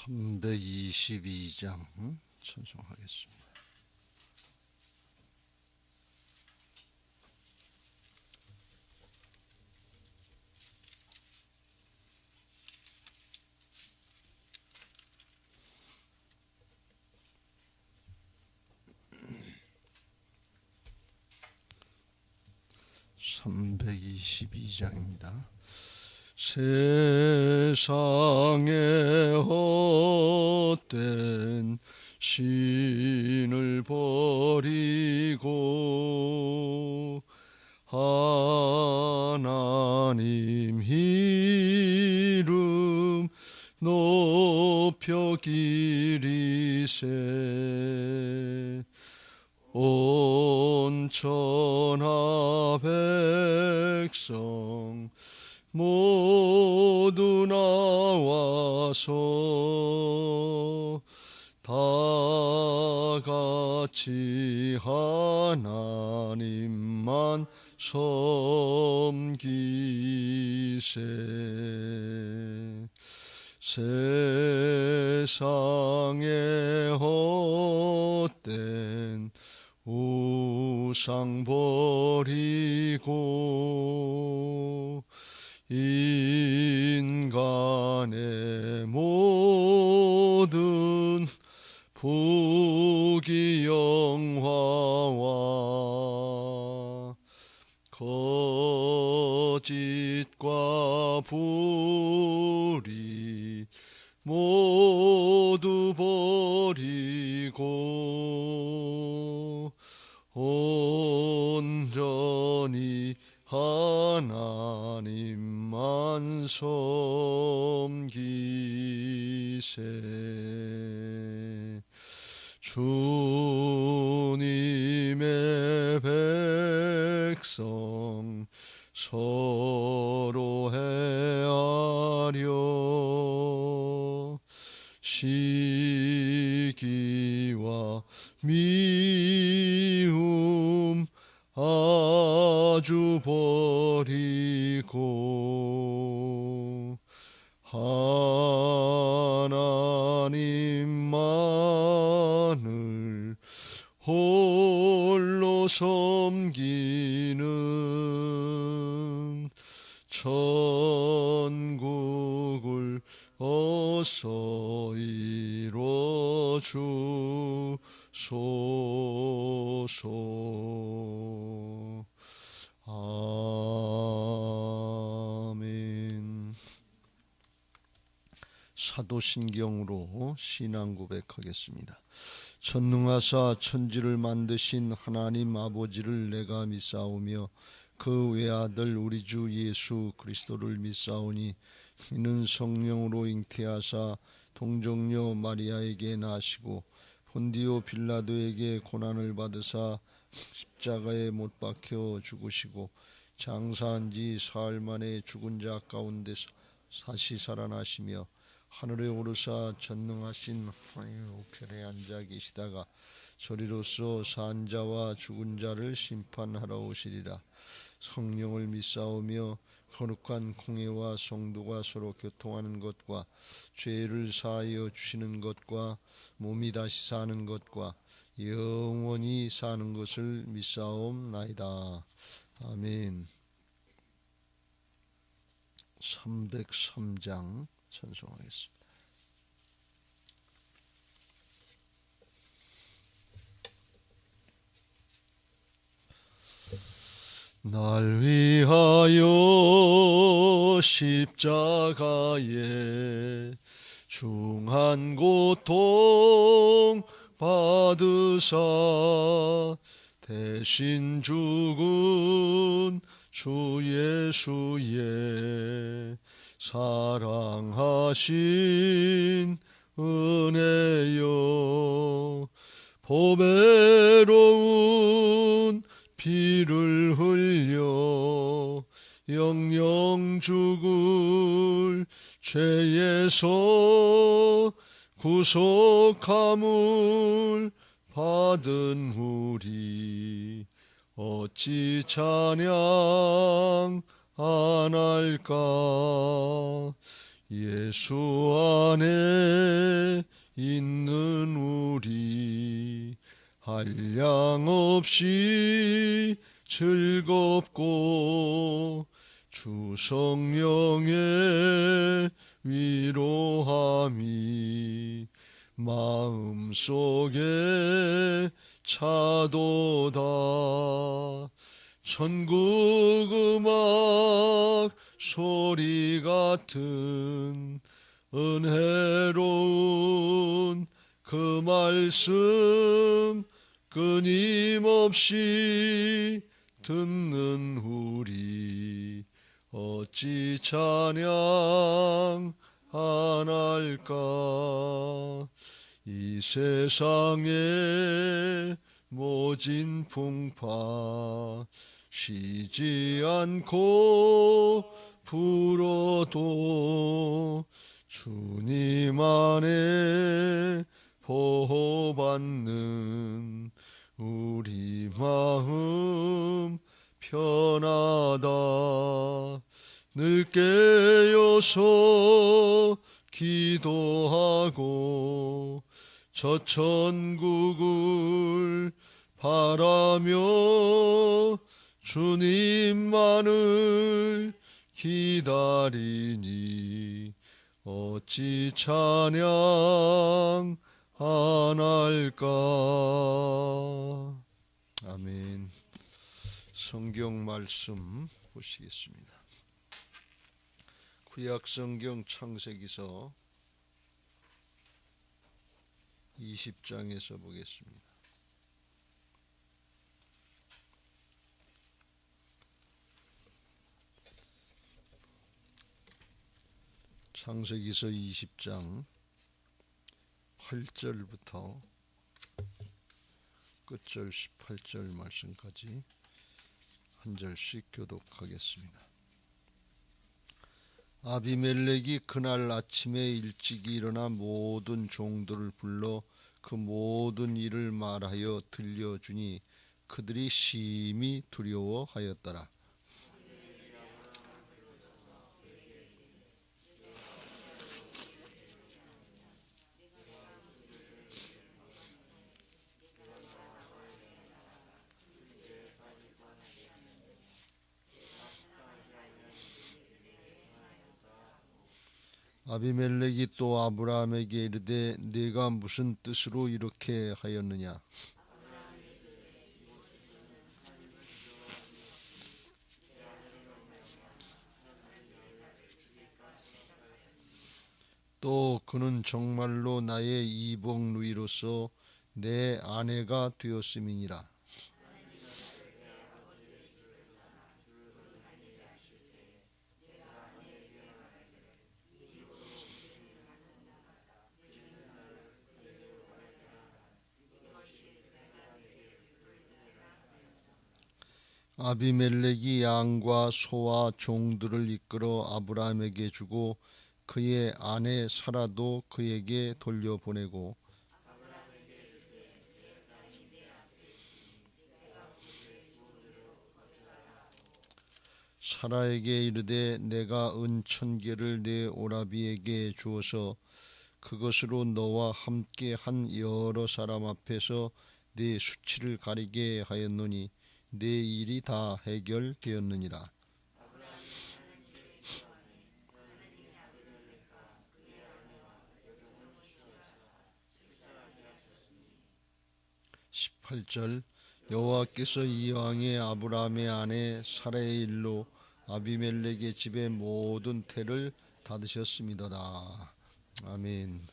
322장 찬송하겠습니다. (322장입니다) 세상에 헛된 신을 버리고 하나님 이름 높여 기리세 온 천하 백성 모두 나와서 다 같이 하나님만 섬기세 세상에 헛된 우상 버리고 인간의 모든 부귀영화와 거짓과 불의 모두 버리고 온전히 하나님만 섬기세 주님의 백성 서로 헤아려 시기와 미움 아주 버리고 하나님만을 홀로 섬기는 천국을 어서 이루어 주소서. 아멘. 사도신경으로 신앙 고백하겠습니다. 전능하사 천지를 만드신 하나님 아버지를 내가 믿사오며 그 외아들 우리 주 예수 그리스도를 믿사오니 이는 성령으로 잉태하사 동정녀 마리아에게 나시고 본디오 빌라도에게 고난을 받으사 십자가에 못 박혀 죽으시고 장사한 지 사흘 만에 죽은 자 가운데서 다시 살아나시며 하늘에 오르사 전능하신 하나님의 우편에 앉아 계시다가 저리로서 산 자와 죽은 자를 심판하러 오시리라. 성령을 믿사오며 거룩한 공회와 성도가 서로 교통하는 것과 죄를 사하여 주시는 것과 몸이 다시 사는 것과 영원히 사는 것을 믿사옵나이다. 아멘. 303장 찬송하겠습니다. 날 위하여 십자가에 중한 고통 받으사 대신 죽은 주 예수의 사랑하신 은혜여 보배로운 피를 흘려 영영 죽을 죄에서 구속함을 받은 우리 어찌 찬양 안 할까 예수 안에 있는 우리 한량없이 즐겁고 주 성령의 위로함이 마음속에 차도다. 천국 음악 소리 같은 은혜로운 그 말씀 끊임없이 듣는 우리 어찌 찬양 안 할까. 이 세상의 모진 풍파 쉬지 않고 불어도 주님 안에 보호받는 우리 마음 편하다. 늘 깨어서 기도하고 저 천국을 바라며 주님만을 기다리니 어찌 찬양 안 할까. 아멘. 성경 말씀 보시겠습니다. 구약 성경 창세기서 20장에서 보겠습니다. 창세기서 20장 8절부터 끝절 18절 말씀까지 한 절씩 교독하겠습니다. 아비멜렉이 그날 아침에 일찍이 일어나 모든 종들을 불러 그 모든 일을 말하여 들려주니 그들이 심히 두려워하였더라. 아비멜렉이 또 아브라함에게 이르되 네가 무슨 뜻으로 이렇게 하였느냐. 또 그는 정말로 나의 이복 누이로서 내 아내가 되었음이니라. 아비멜렉이 양과 소와 종들을 이끌어 아브라함에게 주고 그의 아내 사라도 그에게 돌려보내고 사라에게 이르되 내가 은 1000개를 내 오라비에게 주어서 그것으로 너와 함께 한 여러 사람 앞에서 네 수치를 가리게 하였노니 내 일이 다 해결되었느니라. (18절) 여호와께서 이왕에 아브라함의 아내 사라의 일로 아비멜렉의 집의 모든 태를 닫으셨습니다. 아멘.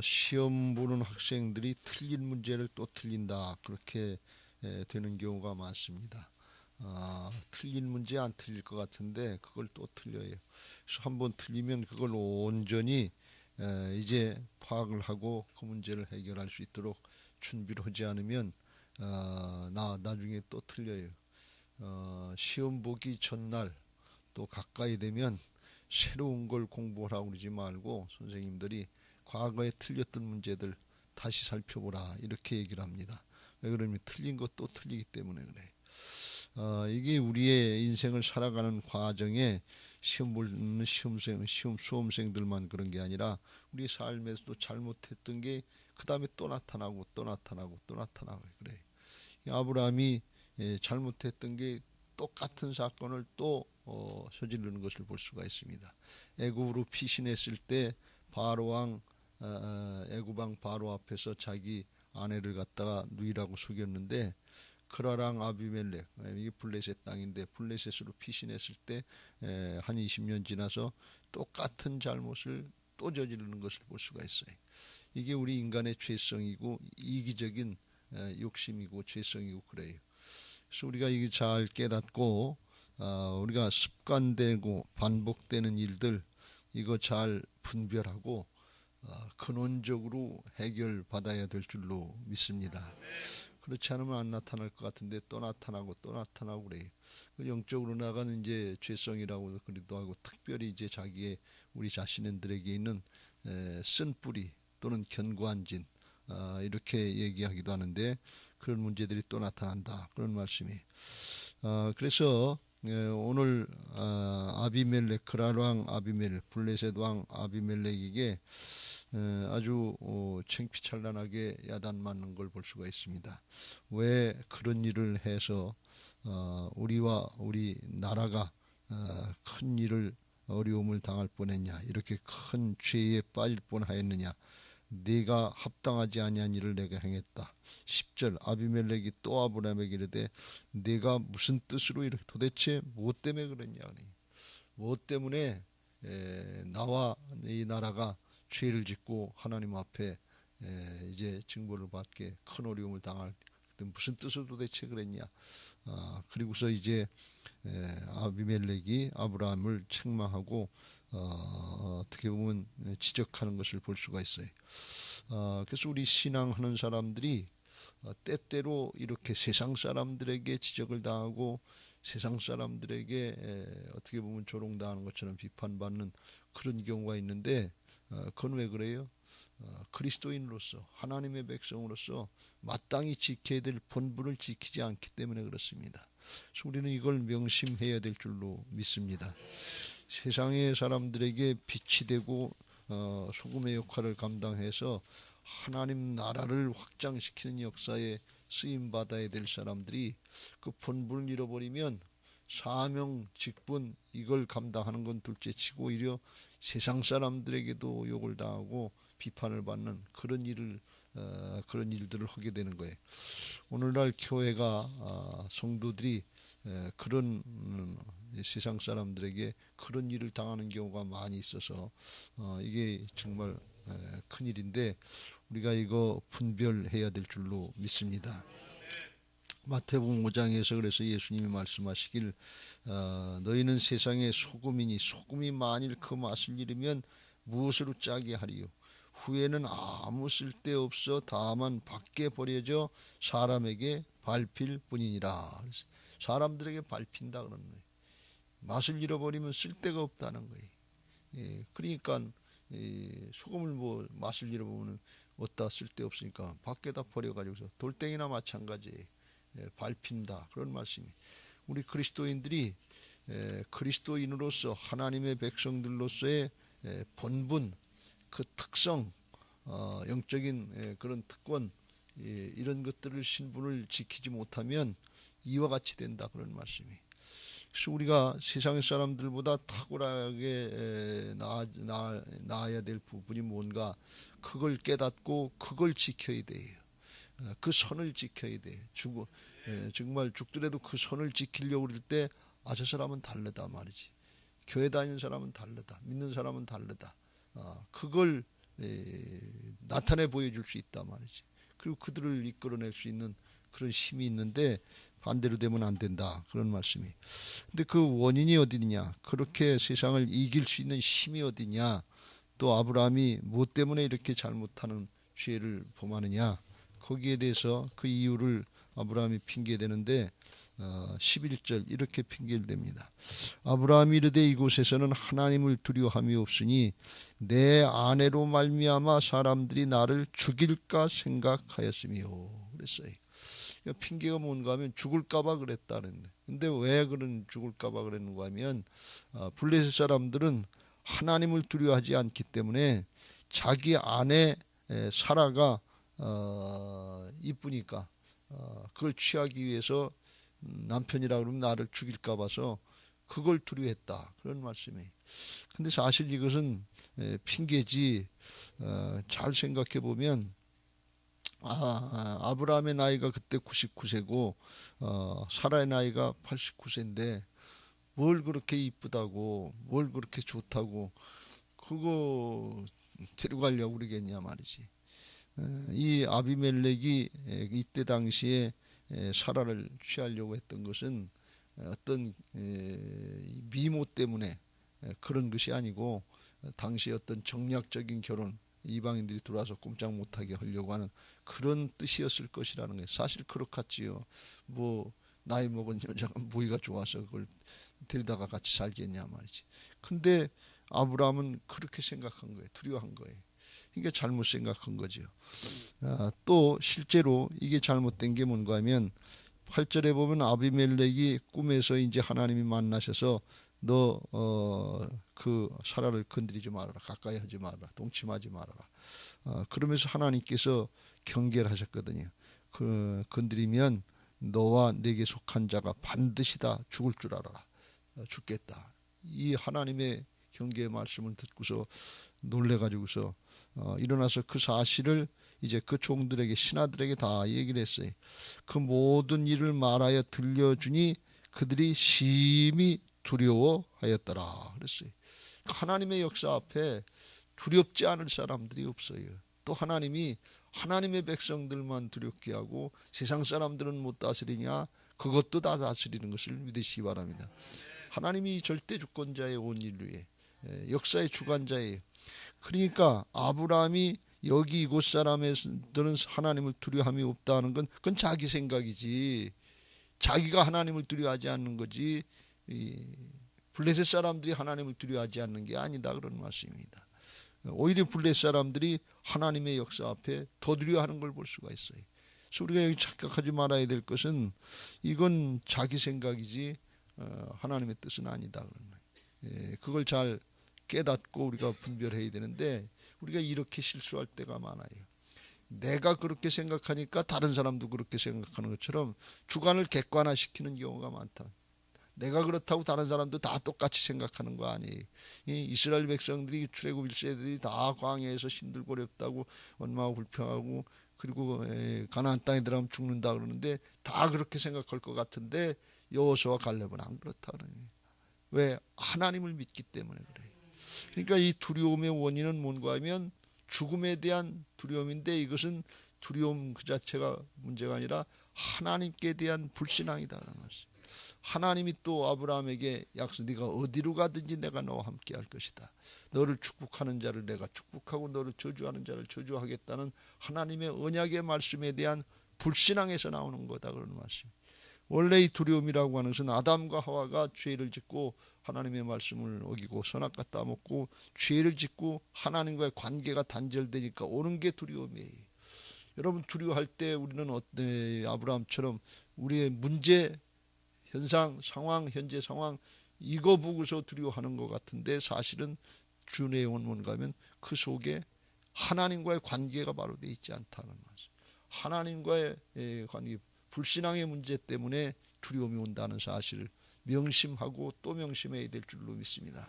시험 보는 학생들이 틀린 문제를 또 틀린다, 그렇게 되는 경우가 많습니다. 틀린 문제 안 틀릴 것 같은데 그걸 또 틀려요. 그래서 한번 틀리면 그걸 온전히 이제 파악을 하고 그 문제를 해결할 수 있도록 준비를 하지 않으면 나중에 또 틀려요. 시험 보기 전날 또 가까이 되면 새로운 걸 공부하라고 그러지 말고 선생님들이 과거에 틀렸던 문제들 다시 살펴보라, 이렇게 얘기를 합니다. 왜 그러면 틀린 것도 틀리기 때문에 그래. 이게 우리의 인생을 살아가는 과정에 시험 보는 수험생들만 그런 게 아니라 우리 삶에서도 잘못했던 게 그 다음에 또 나타나고 또 나타나고 또 나타나고 그래. 아브라함이 잘못했던 게 똑같은 사건을 또 저지르는 것을 볼 수가 있습니다. 애굽으로 피신했을 때 바로 왕 애굽 왕 바로 앞에서 자기 아내를 갖다가 누이라고 속였는데 크라랑 아비멜렉, 이게 블레셋 땅인데 블레셋으로 피신했을 때 한 20년 지나서 똑같은 잘못을 또 저지르는 것을 볼 수가 있어요. 이게 우리 인간의 죄성이고 이기적인 욕심이고 죄성이고 그래요. 그래서 우리가 이게 잘 깨닫고 우리가 습관되고 반복되는 일들 이거 잘 분별하고 근원적으로 해결받아야 될 줄로 믿습니다. 그렇지 않으면 안 나타날 것 같은데 또 나타나고 또 나타나고 그래요. 영적으로 나가는 이제 죄성이라고 그러기도 하고 특별히 이제 자기의 우리 자신들에게 있는 쓴 뿌리 또는 견고한 진 이렇게 얘기하기도 하는데 그런 문제들이 또 나타난다 그런 말씀이. 그래서 오늘 아비멜렉 그랄왕 아비멜렉 블레셋 왕 아비멜렉에게 아주 창피찬란하게 야단 맞는 걸 볼 수가 있습니다. 왜 그런 일을 해서 우리와 우리 나라가 큰 일을 어려움을 당할 뻔했냐, 이렇게 큰 죄에 빠질 뻔하였느냐, 네가 합당하지 아니한 일을 내가 행했다. 10절 아비멜렉이 또 아브라함에게 이르되 네가 무슨 뜻으로 이렇게 도대체 무엇 때문에 그랬냐, 무엇 때문에 나와 이 나라가 죄를 짓고 하나님 앞에 이제 징벌을 받게 큰 어려움을 당할 때 무슨 뜻으로 도대체 그랬냐. 그리고서 이제 아비멜렉이 아브라함을 책망하고 어떻게 보면 지적하는 것을 볼 수가 있어요. 그래서 우리 신앙하는 사람들이 때때로 이렇게 세상 사람들에게 지적을 당하고 세상 사람들에게 어떻게 보면 조롱당하는 것처럼 비판받는 그런 경우가 있는데 그건 왜 그래요? 그리스도인으로서 하나님의 백성으로서 마땅히 지켜야 될 본분을 지키지 않기 때문에 그렇습니다. 그래서 우리는 이걸 명심해야 될 줄로 믿습니다. 세상의 사람들에게 빛이 되고 소금의 역할을 감당해서 하나님 나라를 확장시키는 역사에 쓰임받아야 될 사람들이 그 본분을 잃어버리면 사명, 직분 이걸 감당하는 건 둘째치고 오히려 세상 사람들에게도 욕을 당하고 비판을 받는 그런 일들을 하게 되는 거예요. 오늘날 교회가 성도들이 그런 세상 사람들에게 그런 일을 당하는 경우가 많이 있어서 이게 정말 큰 일인데 우리가 이거 분별해야 될 줄로 믿습니다. 마태복음 5장에서 그래서 예수님이 말씀하시길 너희는 세상의 소금이니 소금이 만일 그 맛을 잃으면 무엇으로 짜게 하리요. 후에는 아무 쓸데없어 다만 밖에 버려져 사람에게 밟힐 뿐이니라. 사람들에게 밟힌다 그러는 거예요. 맛을 잃어버리면 쓸데가 없다는 거예요. 그러니까 소금을 뭐 맛을 잃어보면 어디다 쓸데없으니까 밖에다 버려가지고서 돌덩이나 마찬가지예요. 밟힌다 그런 말씀이. 우리 그리스도인들이 그리스도인으로서 하나님의 백성들로서의 본분, 그 특성, 영적인 그런 특권 이런 것들을 신분을 지키지 못하면 이와 같이 된다 그런 말씀이. 그래서 우리가 세상의 사람들보다 탁월하게 나아야 될 부분이 뭔가 그걸 깨닫고 그걸 지켜야 돼요. 그 선을 지켜야 돼. 정말 죽더라도 그 선을 지키려고 그럴 때 저 사람은 다르다 말이지. 교회 다니는 사람은 다르다. 믿는 사람은 다르다. 그걸 나타내 보여줄 수 있다 말이지. 그리고 그들을 이끌어낼 수 있는 그런 힘이 있는데 반대로 되면 안 된다 그런 말씀이. 근데 그 원인이 어디냐? 그렇게 세상을 이길 수 있는 힘이 어디냐? 또 아브라함이 무엇 때문에 이렇게 잘못하는 죄를 범하느냐? 거기에 대해서 그 이유를 아브라함이 핑계대는데 11절 이렇게 핑계를 댑니다. 아브라함이 이르되 이곳에서는 하나님을 두려워함이 없으니 내 아내로 말미암아 사람들이 나를 죽일까 생각하였으며 그랬어요. 핑계가 뭔가 하면 죽을까봐 그랬다는데. 근데 왜 그런 죽을까봐 그랬는가 하면 블레셋 사람들은 하나님을 두려워하지 않기 때문에 자기 아내 사라가 이쁘니까 그걸 취하기 위해서 남편이라 그러면 나를 죽일까 봐서 그걸 두려워했다, 그런 말씀이에요. 근데 사실 이것은 핑계지. 잘 생각해 보면 아브라함의 나이가 그때 99세고 사라의 나이가 89세인데 뭘 그렇게 이쁘다고 뭘 그렇게 좋다고 그거 데려가려고 그러겠냐 말이지. 이 아비멜렉이 이때 당시에 사라를 취하려고 했던 것은 어떤 미모 때문에 그런 것이 아니고 당시 어떤 정략적인 결혼, 이방인들이 들어와서 꼼짝 못하게 하려고 하는 그런 뜻이었을 것이라는 거예요. 사실 그렇겠지요. 뭐 나이 먹은 여자가 모이가 좋아서 그걸 데리다가 같이 살겠냐 말이지. 근데 아브라함은 그렇게 생각한 거예요. 두려워한 거예요. 이게 잘못 생각한 거죠. 또 실제로 이게 잘못된 게 뭔가 하면 8절에 보면 아비멜렉이 꿈에서 이제 하나님이 만나셔서 너 그 사라를 건드리지 말아라, 가까이 하지 말아라, 동침하지 말아라. 그러면서 하나님께서 경계를 하셨거든요. 건드리면 너와 내게 속한 자가 반드시 다 죽을 줄 알아라. 죽겠다. 이 하나님의 경계의 말씀을 듣고서 놀래가지고서 일어나서 그 사실을 이제 그 종들에게, 신하들에게 다 얘기를 했어요. 그 모든 일을 말하여 들려주니 그들이 심히 두려워하였더라 그랬어요. 하나님의 역사 앞에 두렵지 않을 사람들이 없어요. 또 하나님이 하나님의 백성들만 두렵게 하고 세상 사람들은 못 다스리냐? 그것도 다 다스리는 것을 믿으시기 바랍니다. 하나님이 절대 주권자의 온 인류의 역사의 주관자예요. 그러니까 아브라함이 여기 이곳 사람들은 하나님을 두려워함이 없다는 건 그건 자기 생각이지, 자기가 하나님을 두려워하지 않는 거지, 블레셋 사람들이 하나님을 두려워하지 않는 게 아니다, 그런 말씀입니다. 오히려 블레셋 사람들이 하나님의 역사 앞에 더 두려워하는 걸 볼 수가 있어요. 그래서 우리가 여기 착각하지 말아야 될 것은 이건 자기 생각이지 하나님의 뜻은 아니다, 그런 말. 그걸 잘 깨닫고 우리가 분별해야 되는데 우리가 이렇게 실수할 때가 많아요. 내가 그렇게 생각하니까 다른 사람도 그렇게 생각하는 것처럼 주관을 객관화시키는 경우가 많다. 내가 그렇다고 다른 사람도 다 똑같이 생각하는 거 아니에요. 이 이스라엘 백성들이 출애굽 1세들이 다 광야에서 힘들고 어렵다고 원망하고 불평하고 그리고 가나안 땅에 들어가면 죽는다 그러는데 다 그렇게 생각할 것 같은데 여호수아와 갈렙은 안 그렇다 그러니. 왜? 하나님을 믿기 때문에 그래요. 그러니까 이 두려움의 원인은 뭔가 하면 죽음에 대한 두려움인데 이것은 두려움 그 자체가 문제가 아니라 하나님께 대한 불신앙이다라는 말씀. 하나님이 또 아브라함에게 약속, 네가 어디로 가든지 내가 너와 함께 할 것이다. 너를 축복하는 자를 내가 축복하고 너를 저주하는 자를 저주하겠다는 하나님의 언약의 말씀에 대한 불신앙에서 나오는 거다, 그런 말씀. 원래 이 두려움이라고 하는 것은 아담과 하와가 죄를 짓고 하나님의 말씀을 어기고 선악과 따먹고 죄를 짓고 하나님과의 관계가 단절되니까 오는 게 두려움이에요. 여러분, 두려워할 때 우리는 아브라함처럼 우리의 문제, 현상, 상황, 현재 상황 이거 보고서 두려워하는 것 같은데 사실은 주 내용은 뭔가 하면 그 속에 하나님과의 관계가 바로 되어 있지 않다는 말씀. 하나님과의 관계, 불신앙의 문제 때문에 두려움이 온다는 사실을 명심하고 또 명심해야 될 줄로 믿습니다.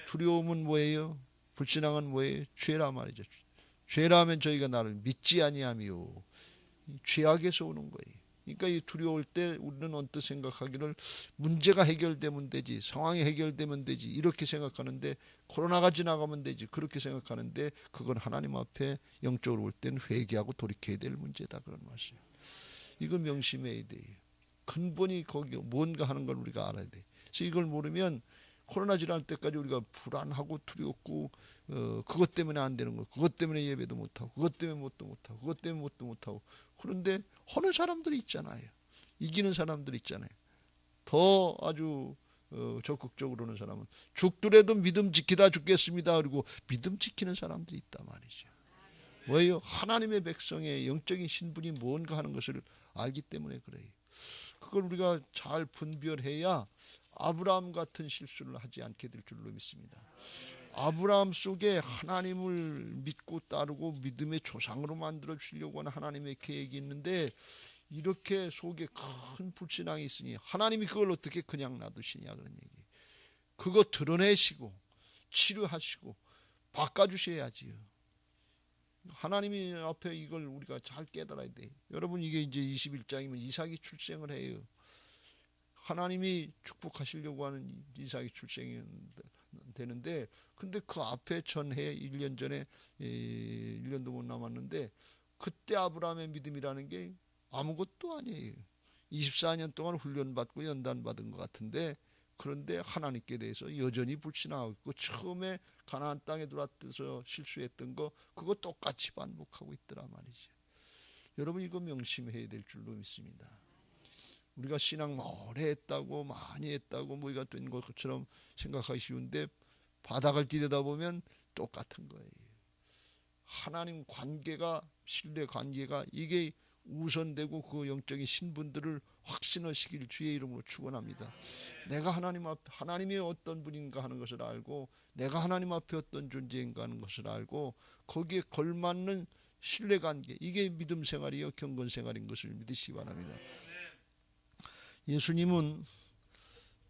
두려움은 뭐예요? 불신앙은 뭐예요? 죄라 말이죠. 죄라면 저희가 나를 믿지 아니하며 죄악에서 오는 거예요. 그러니까 이 두려울 때 우리는 언뜻 생각하기를 문제가 해결되면 되지, 상황이 해결되면 되지 이렇게 생각하는데 코로나가 지나가면 되지 그렇게 생각하는데 그건 하나님 앞에 영적으로 올 때는 회개하고 돌이켜야 될 문제다, 그런 말씀. 이거 명심해야 돼요. 근본이 거기 뭔가 하는 걸 우리가 알아야 돼. 그래서 이걸 모르면 코로나 지날 때까지 우리가 불안하고 두렵고 그것 때문에 안 되는 거, 그것 때문에 예배도 못하고 그것 때문에 뭣도 못하고 그것 때문에 뭣도 못하고. 그런데 하는 사람들이 있잖아요. 이기는 사람들이 있잖아요. 더 아주 적극적으로는 사람은 죽더라도 믿음 지키다 죽겠습니다. 그리고 믿음 지키는 사람들이 있단 말이죠. 뭐예요? 하나님의 백성의 영적인 신분이 뭔가 하는 것을 알기 때문에 그래요. 그걸 우리가 잘 분별해야 아브라함 같은 실수를 하지 않게 될 줄로 믿습니다. 아브라함 속에 하나님을 믿고 따르고 믿음의 조상으로 만들어 주시려고 하는 하나님의 계획이 있는데, 이렇게 속에 큰 불신앙이 있으니 하나님이 그걸 어떻게 그냥 놔두시냐 그런 얘기. 그거 드러내시고 치료하시고 바꿔주셔야지요. 하나님이 앞에 이걸 우리가 잘 깨달아야 돼. 여러분, 이게 이제 21장이면 이삭이 출생을 해요. 하나님이 축복하시려고 하는 이삭이 출생이 되는데, 근데 그 앞에 전해 1년 전에 1년도 못 남았는데, 그때 아브라함의 믿음이라는 게 아무것도 아니에요. 24년 동안 훈련받고 연단받은 것 같은데, 그런데 하나님께 대해서 여전히 불신하고 있고, 처음에 가나안 땅에 들어와서 실수했던 거 그거 똑같이 반복하고 있더라 말이죠. 여러분, 이거 명심해야 될 줄로 믿습니다. 우리가 신앙 오래 했다고 많이 했다고 뭐 이가 된 것처럼 생각하기 쉬운데, 바닥을 들여다보면 똑같은 거예요. 하나님 관계가, 신뢰 관계가 이게 우선되고 그 영적인 신분들을 확신하시길 주의 이름으로 축원합니다. 내가 하나님 앞에 하나님이 어떤 분인가 하는 것을 알고, 내가 하나님 앞에 어떤 존재인가 하는 것을 알고, 거기에 걸맞는 신뢰 관계, 이게 믿음 생활이요 경건 생활인 것을 믿으시기 바랍니다. 예수님은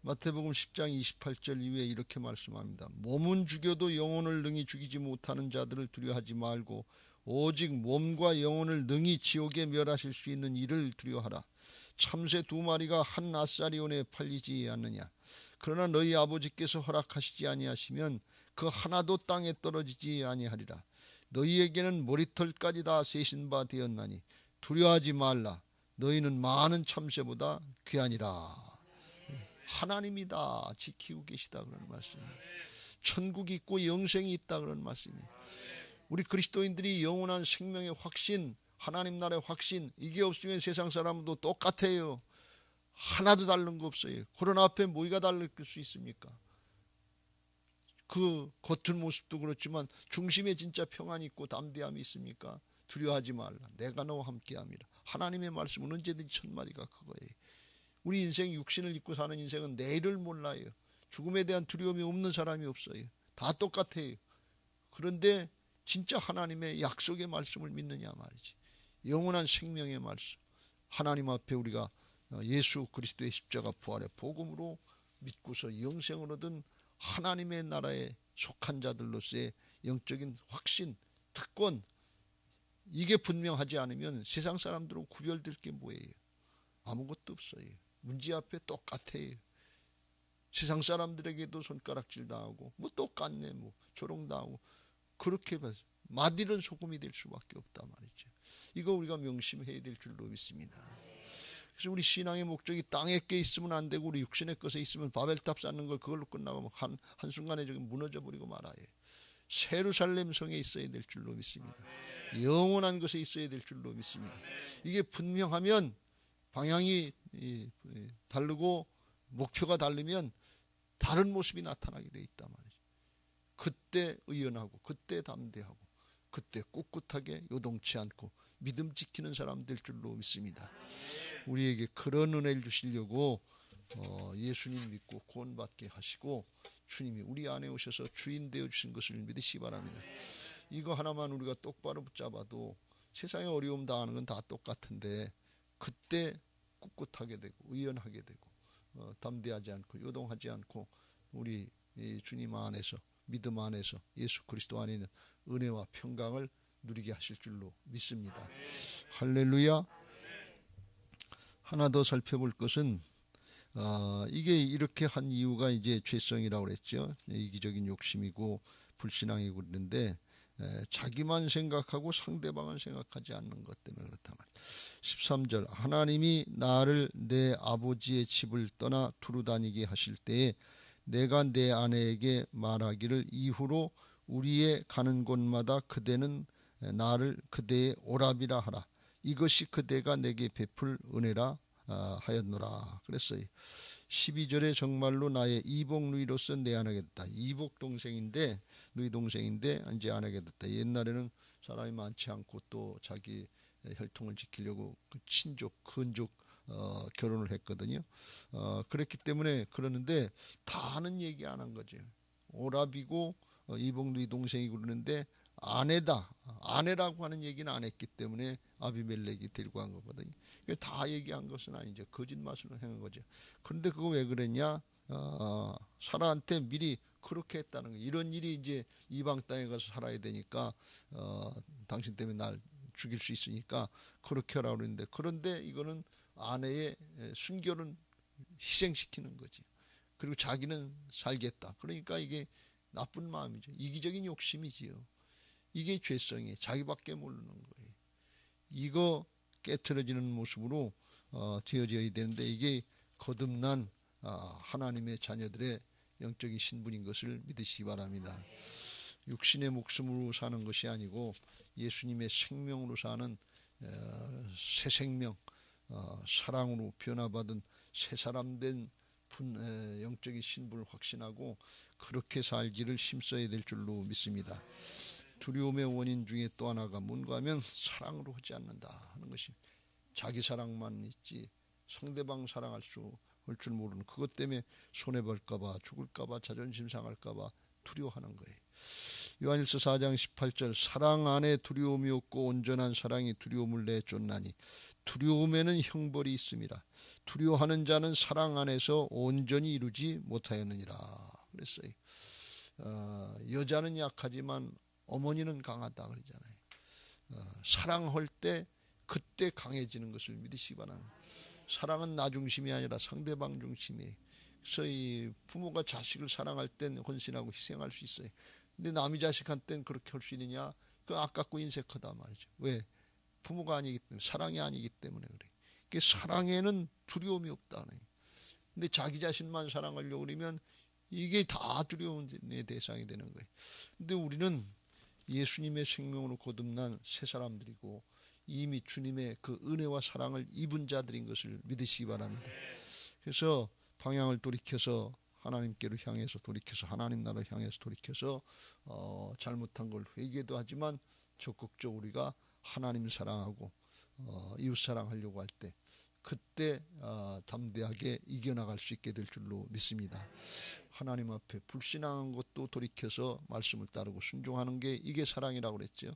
마태복음 10장 28절 이후에 이렇게 말씀합니다. 몸은 죽여도 영혼을 능히 죽이지 못하는 자들을 두려워하지 말고 오직 몸과 영혼을 능히 지옥에 멸하실 수 있는 이를 두려워하라. 참새 2마리가 한 나사리온에 팔리지 않느냐. 그러나 너희 아버지께서 허락하시지 아니하시면 그 하나도 땅에 떨어지지 아니하리라. 너희에게는 머리털까지 다 세신 바 되었나니 두려워하지 말라. 너희는 많은 참새보다 귀하니라. 하나님이 다 지키고 계시다 그런 말씀이에요. 천국이 있고 영생이 있다 그런 말씀이에요. 우리 그리스도인들이 영원한 생명의 확신, 하나님 나라의 확신, 이게 없으면 세상 사람도 똑같아요. 하나도 다른 거 없어요. 코로나 앞에 뭐가 다를 수 있습니까? 그 겉은 모습도 그렇지만 중심에 진짜 평안이 있고 담대함이 있습니까? 두려워하지 말라. 내가 너와 함께함이라. 하나님의 말씀은 언제든지 첫마디가 그거예요. 우리 인생, 육신을 입고 사는 인생은 내일을 몰라요. 죽음에 대한 두려움이 없는 사람이 없어요. 다 똑같아요. 그런데 진짜 하나님의 약속의 말씀을 믿느냐 말이지. 영원한 생명의 말씀, 하나님 앞에 우리가 예수 그리스도의 십자가 부활의 복음으로 믿고서 영생을 얻은 하나님의 나라에 속한 자들로서의 영적인 확신, 특권, 이게 분명하지 않으면 세상 사람들하고 구별될 게 뭐예요? 아무것도 없어요. 문제 앞에 똑같아요. 세상 사람들에게도 손가락질 당하고 뭐 똑같네, 뭐 조롱당하고, 그렇게 봐서 맛있는 소금이 될 수밖에 없단 말이죠. 이거 우리가 명심해야 될 줄로 믿습니다. 그래서 우리 신앙의 목적이 땅에 게 있으면 안 되고, 우리 육신의 것에 있으면 바벨탑 쌓는 걸 그걸로 끝나고 한순간에 저기 무너져 버리고 말아요. 세루살렘 성에 있어야 될 줄로 믿습니다. 영원한 것에 있어야 될 줄로 믿습니다. 이게 분명하면, 방향이 다르고 목표가 다르면 다른 모습이 나타나게 돼 있단 말이죠. 그때 의연하고, 그때 담대하고, 그때 꿋꿋하게 요동치 않고 믿음 지키는 사람 될 줄로 믿습니다. 우리에게 그런 은혜를 주시려고 예수님 믿고 구원받게 하시고, 주님이 우리 안에 오셔서 주인 되어 주신 것을 믿으시기 바랍니다. 이거 하나만 우리가 똑바로 붙잡아도 세상에 어려움 당하는 건 다 똑같은데, 그때 꿋꿋하게 되고 의연하게 되고 담대하지 않고 요동하지 않고 우리 주님 안에서, 믿음 안에서, 예수 그리스도 안에 있는 은혜와 평강을 누리게 하실 줄로 믿습니다. 할렐루야. 하나 더 살펴볼 것은 이게 이렇게 한 이유가 이제 죄성이라고 그랬죠. 이기적인 욕심이고 불신앙이고 그런데, 자기만 생각하고 상대방은 생각하지 않는 것 때문에 그렇단 말이에요. 13절, 하나님이 나를 내 아버지의 집을 떠나 두루 다니게 하실 때에 내가 내 아내에게 말하기를 이후로 우리의 가는 곳마다 그대는 나를 그대의 오랍이라 하라. 이것이 그대가 내게 베풀 은혜라 하였노라 그랬어요. 12절에 정말로 나의 이복 누이로서 내 아내가 됐다. 이복 동생인데 누이 동생인데 이제 아내가 됐다. 옛날에는 사람이 많지 않고 또 자기 혈통을 지키려고 그 친족, 근족 결혼을 했거든요. 그랬기 때문에 그러는데 다는 얘기 안 한 거죠. 오라비고 이복 누이 동생이고 그러는데 아내라고 하는 얘기는 안 했기 때문에 아비멜렉이 데리고 간 거거든요. 다 얘기한 것은 아니죠. 거짓말을 한 거죠. 그런데 그거 왜 그랬냐? 사라한테 미리 그렇게 했다는 거예요. 이런 일이 이제 이방 땅에 가서 살아야 되니까 당신 때문에 날 죽일 수 있으니까 그렇게 하라고 그랬는데, 그런데 이거는 아내의 순결은 희생시키는 거지. 그리고 자기는 살겠다. 그러니까 이게 나쁜 마음이죠. 이기적인 욕심이지요. 이게 죄성이에요. 자기밖에 모르는 거예요. 이거 깨트려지는 모습으로 되어져야 되는데, 이게 거듭난 하나님의 자녀들의 영적인 신분인 것을 믿으시기 바랍니다. 육신의 목숨으로 사는 것이 아니고 예수님의 생명으로 사는 새 생명, 사랑으로 변화받은 새 사람 된 영적인 신분을 확신하고 그렇게 살기를 힘써야 될 줄로 믿습니다. 두려움의 원인 중에 또 하나가 뭔가 하면 사랑으로 하지 않는다 하는 것이, 자기 사랑만 있지 상대방 사랑할 줄 모르는, 그것 때문에 손해볼까봐, 죽을까봐, 자존심 상할까봐 두려워하는 거예요. 요한일서 4장 18절, 사랑 안에 두려움이 없고 온전한 사랑이 두려움을 내쫓나니 두려움에는 형벌이 있음이라. 두려워하는 자는 사랑 안에서 온전히 이루지 못하였느니라 그랬어요. 여자는 약하지만 어머니는 강하다 그러잖아요. 사랑할 때 그때 강해지는 것을 믿으시기 바랍니다. 사랑은 나 중심이 아니라 상대방 중심이에요. 그래서 이 부모가 자식을 사랑할 땐 헌신하고 희생할 수 있어요. 근데 남의 자식한테는 그렇게 할 수 있느냐? 그 아깝고 인색하다 말이죠. 왜? 부모가 아니기 때문에, 사랑이 아니기 때문에 그래. 그 사랑에는 두려움이 없다는. 근데 자기 자신만 사랑하려고 그러면 이게 다 두려움의 대상이 되는 거예요. 근데 우리는 예수님의 생명으로 거듭난 새 사람들이고 이미 주님의 그 은혜와 사랑을 입은 자들인 것을 믿으시기 바랍니다. 그래서 방향을 돌이켜서 하나님께로 향해서 돌이켜서 하나님 나라로 향해서 돌이켜서 잘못한 걸 회개도 하지만 적극적으로 우리가 하나님 사랑하고 이웃 사랑하려고 할 때 그때 담대하게 이겨나갈 수 있게 될 줄로 믿습니다. 하나님 앞에 불신앙한 것도 돌이켜서 말씀을 따르고 순종하는 게 이게 사랑이라고 그랬죠.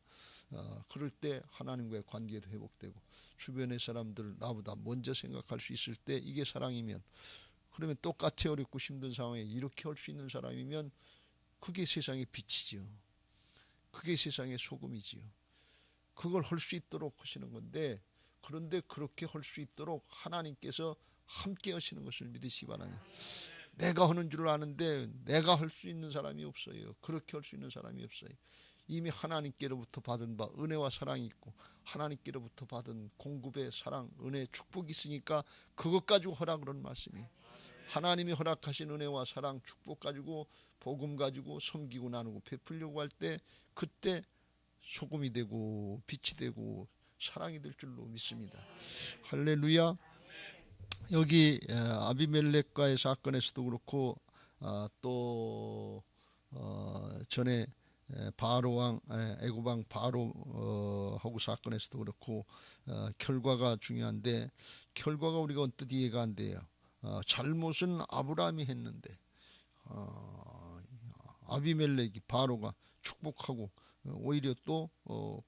그럴 때 하나님과의 관계도 회복되고 주변의 사람들 나보다 먼저 생각할 수 있을 때 이게 사랑이면, 그러면 똑같이 어렵고 힘든 상황에 이렇게 할 수 있는 사람이면 그게 세상의 빛이지요. 그게 세상의 소금이지요. 그걸 할 수 있도록 하시는 건데, 그런데 그렇게 할 수 있도록 하나님께서 함께 하시는 것을 믿으시기 바랍니다. 내가 하는 줄 아는데 내가 할 수 있는 사람이 없어요. 그렇게 할 수 있는 사람이 없어요. 이미 하나님께로부터 받은 바 은혜와 사랑이 있고 하나님께로부터 받은 공급의 사랑, 은혜, 축복이 있으니까 그것 가지고 하라 그런 말씀이에요. 하나님이 허락하신 은혜와 사랑, 축복 가지고 복음 가지고 섬기고 나누고 베풀려고 할 때 그때 소금이 되고 빛이 되고 사랑이 될 줄로 믿습니다. 할렐루야. 여기 아비멜렉과의 사건에서도 그렇고 또 전에 바로왕 애굽왕 바로하고 사건에서도 그렇고 결과가 중요한데, 결과가 우리가 언뜻 이해가 안 돼요. 잘못은 아브라함이 했는데 아비멜렉이 바로가 축복하고 오히려 또